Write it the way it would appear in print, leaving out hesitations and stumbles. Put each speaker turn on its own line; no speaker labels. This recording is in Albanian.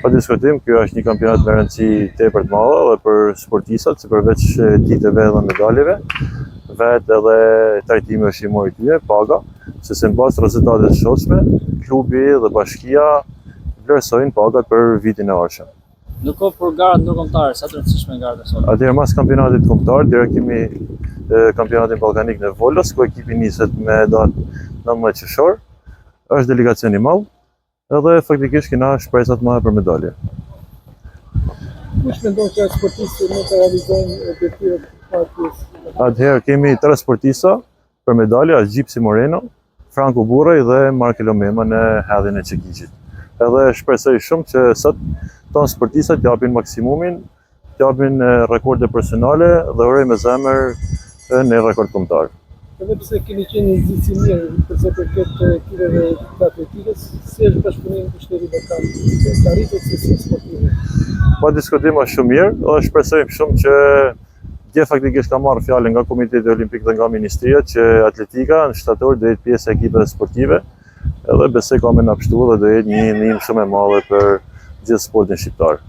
Pa diskutim, kjo është një kampionat me rëndësi tepër të madhe edhe për sportistat, si përveç titeve dhe medaljeve, vetë edhe trajtimi është i mori tyre, paga, se në bazë rezultatet të shotshme, klubi dhe bashkia vlerësojnë pagat për vitin e ardhshëm.
Nuk ka për garat ndërkombëtare, sa të rëndësishme garat e sot.
Atëherë mas kampionatit kombëtar, direkt kemi kampionatin ballkanik në Volos, ku ekipi niset me datë 19 qershor, është delegacion i madh, edhe faktikisht kena shpresat më për medalje.
Kush mendon që sportistët nuk realizojnë detyrat e partijës?
Atëherë kemi 3 sportista për medalje, Gjipsi Moreno, Franco Burrej dhe Markelo Mema në hedhjen e çekiçit. Edhe shpresoj shumë që sot tonë sportistat japin maksimumin, japin rekorde personale dhe uroj me zemër në rekord kombëtar.
Edhe pse keni qenë nxitsi mirë përse përket ekipeve të atletikës, si është bashkëpunimi me shtetin lokal? Të arritet si sportive?
Pa diskutim është shumë mirë dhe shpresojmë shumë që dje faktikisht ka marrë fjalën nga Komiteti Olimpik dhe nga Ministria që atletika në shtator do jetë pjesë e ekipeve sportive, edhe besoj ka me na pështu dhe do jetë një ndihmë shumë e madhe për gjithë sportin shqiptar.